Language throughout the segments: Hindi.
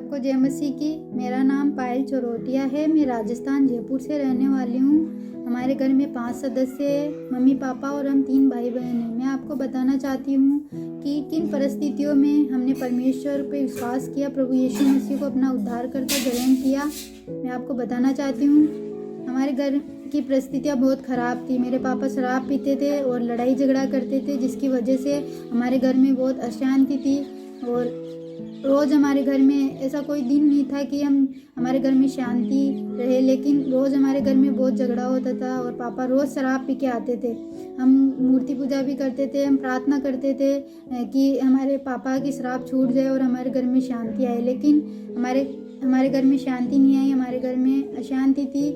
सबको जय मसीह की। मेरा नाम पायल चरोटिया है। मैं राजस्थान जयपुर से रहने वाली हूँ। हमारे घर में 5 सदस्य हैं, मम्मी पापा और हम 3 भाई बहन हैं। मैं आपको बताना चाहती हूँ कि किन परिस्थितियों में हमने परमेश्वर पे विश्वास किया, प्रभु यीशु मसीह को अपना उद्धारकर्ता ग्रहण किया। मैं आपको बताना चाहती हूँ, हमारे घर की परिस्थितियाँ बहुत ख़राब थी। मेरे पापा शराब पीते थे और लड़ाई झगड़ा करते थे, जिसकी वजह से हमारे घर में बहुत अशांति थी। और रोज़ हमारे घर में ऐसा कोई दिन नहीं था कि हमारे घर में शांति रहे, लेकिन रोज़ हमारे घर में बहुत झगड़ा होता था और पापा रोज़ शराब पी के आते थे। हम मूर्ति पूजा भी करते थे, हम प्रार्थना करते थे कि हमारे पापा की शराब छूट जाए और हमारे घर में शांति आए, लेकिन हमारे घर में शांति नहीं आई। हमारे घर में अशांति थी।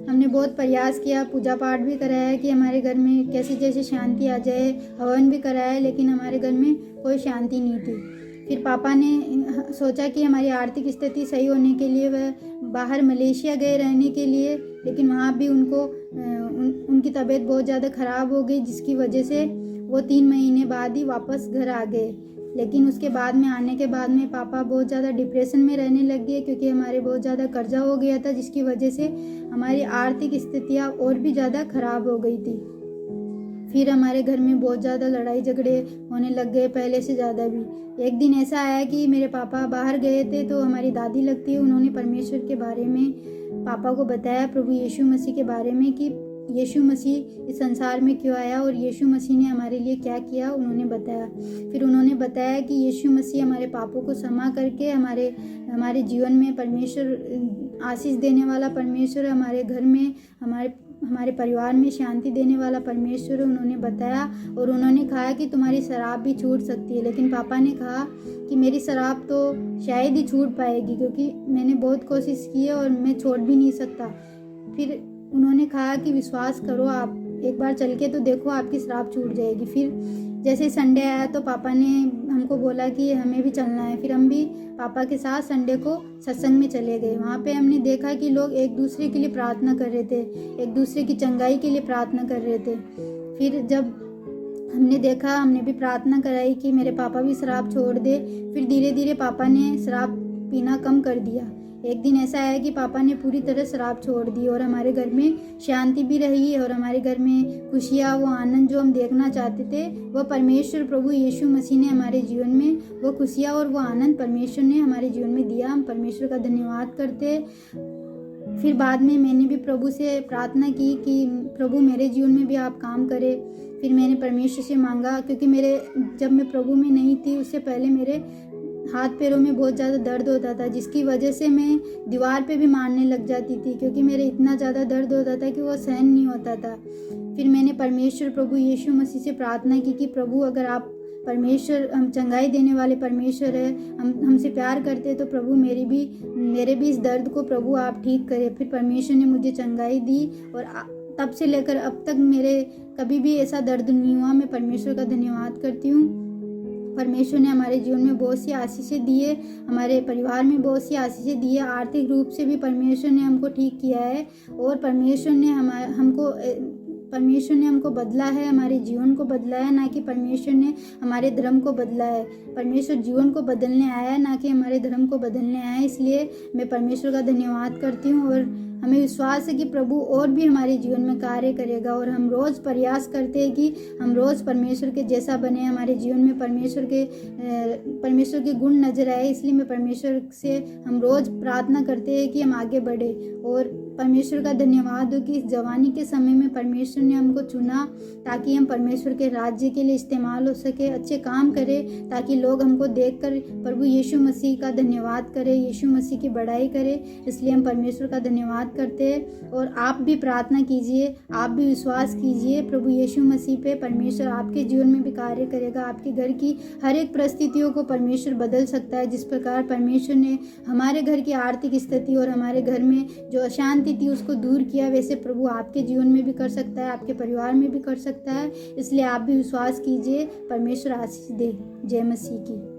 हमने बहुत प्रयास किया, पूजा पाठ भी कराया कि हमारे घर में कैसे जैसे शांति आ जाए, हवन भी कराया, लेकिन हमारे घर में कोई शांति नहीं थी। फिर पापा ने सोचा कि हमारी आर्थिक स्थिति सही होने के लिए वह बाहर मलेशिया गए रहने के लिए, लेकिन वहाँ भी उनकी तबीयत बहुत ज़्यादा ख़राब हो गई, जिसकी वजह से वो 3 महीने बाद ही वापस घर आ गए। लेकिन उसके बाद में आने के बाद में पापा बहुत ज़्यादा डिप्रेशन में रहने लग गए, क्योंकि हमारे बहुत ज़्यादा कर्जा हो गया था, जिसकी वजह से हमारी आर्थिक स्थितियाँ और भी ज़्यादा ख़राब हो गई थी। फिर हमारे घर में बहुत ज़्यादा लड़ाई झगड़े होने लग गए, पहले से ज़्यादा भी। एक दिन ऐसा आया कि मेरे पापा बाहर गए थे, तो हमारी दादी लगती है, उन्होंने परमेश्वर के बारे में पापा को बताया, प्रभु यीशु मसीह के बारे में, कि यीशु मसीह इस संसार में क्यों आया और यीशु मसीह ने हमारे लिए क्या किया, उन्होंने बताया। फिर उन्होंने बताया कि यीशु मसीह हमारे पापों को क्षमा करके हमारे जीवन में परमेश्वर आशीष देने वाला परमेश्वर, हमारे घर में हमारे परिवार में शांति देने वाला परमेश्वर, उन्होंने बताया। और उन्होंने कहा कि तुम्हारी शराब भी छूट सकती है। लेकिन पापा ने कहा कि मेरी शराब तो शायद ही छूट पाएगी, क्योंकि मैंने बहुत कोशिश की है और मैं छोड़ भी नहीं सकता। फिर उन्होंने कहा कि विश्वास करो, आप एक बार चल के तो देखो, आपकी शराब छूट जाएगी। फिर जैसे संडे आया तो पापा ने हमको बोला कि हमें भी चलना है। फिर हम भी पापा के साथ संडे को सत्संग में चले गए। वहाँ पे हमने देखा कि लोग एक दूसरे के लिए प्रार्थना कर रहे थे, एक दूसरे की चंगाई के लिए प्रार्थना कर रहे थे। फिर जब हमने देखा, हमने भी प्रार्थना कराई कि मेरे पापा भी शराब छोड़ दे। फिर धीरे धीरे पापा ने शराब पीना कम कर दिया। एक दिन ऐसा आया कि पापा ने पूरी तरह शराब छोड़ दी और हमारे घर में शांति भी रही और हमारे घर में खुशियाँ, वो आनंद जो हम देखना चाहते थे, वो परमेश्वर प्रभु यीशु मसीह ने हमारे जीवन में वो खुशियाँ और वो आनंद परमेश्वर ने हमारे जीवन में दिया। हम परमेश्वर का धन्यवाद करते। फिर बाद में मैंने भी प्रभु से प्रार्थना की कि प्रभु मेरे जीवन में भी आप काम करें। फिर मैंने परमेश्वर से मांगा, क्योंकि जब मैं प्रभु में नहीं थी, उससे पहले मेरे हाथ पैरों में बहुत ज़्यादा दर्द होता था, जिसकी वजह से मैं दीवार पे भी मारने लग जाती थी, क्योंकि मेरे इतना ज़्यादा दर्द होता था कि वो सहन नहीं होता था। फिर मैंने परमेश्वर प्रभु यीशु मसीह से प्रार्थना की कि प्रभु, अगर आप परमेश्वर, हम चंगाई देने वाले परमेश्वर है, हमसे प्यार करते, तो प्रभु मेरे भी इस दर्द को प्रभु आप ठीक करें। फिर परमेश्वर ने मुझे चंगाई दी और तब से लेकर अब तक मेरे कभी भी ऐसा दर्द नहीं हुआ। मैं परमेश्वर का धन्यवाद करती हूँ। परमेश्वर ने हमारे जीवन में बहुत सी आशीषें दी है, हमारे परिवार में बहुत सी आशीषें दी है। आर्थिक रूप से भी परमेश्वर ने हमको ठीक किया है और परमेश्वर ने हमको बदला है, हमारे जीवन को बदला है, ना कि परमेश्वर ने हमारे धर्म को बदला है। परमेश्वर जीवन को बदलने आया है, ना कि हमारे धर्म को बदलने आया है। इसलिए मैं परमेश्वर का धन्यवाद करती हूँ और हमें विश्वास है कि प्रभु और भी हमारे जीवन में कार्य करेगा। और हम रोज़ प्रयास करते हैं कि हम रोज़ परमेश्वर के जैसा बने, हमारे जीवन में परमेश्वर के गुण नजर आए। इसलिए मैं परमेश्वर से हम रोज़ प्रार्थना करते हैं कि हम आगे बढ़े। और परमेश्वर का धन्यवाद हो कि इस जवानी के समय में परमेश्वर ने हमको चुना, ताकि हम परमेश्वर के राज्य के लिए इस्तेमाल हो सके, अच्छे काम करें, ताकि लोग हमको देखकर प्रभु यीशु मसीह का धन्यवाद करें, यीशु मसीह की बड़ाई करें। इसलिए हम परमेश्वर का धन्यवाद करते हैं। और आप भी प्रार्थना कीजिए, आप भी विश्वास कीजिए प्रभु यीशु मसीह पे। परमेश्वर आपके जीवन में भी कार्य करेगा। आपके घर की हर एक परिस्थितियों को परमेश्वर बदल सकता है। जिस प्रकार परमेश्वर ने हमारे घर की आर्थिक स्थिति और हमारे घर में जो अशांति थी उसको दूर किया, वैसे प्रभु आपके जीवन में भी कर सकता है, आपके परिवार में भी कर सकता है। इसलिए आप भी विश्वास कीजिए। परमेश्वर आशीष दे। जय मसीह की।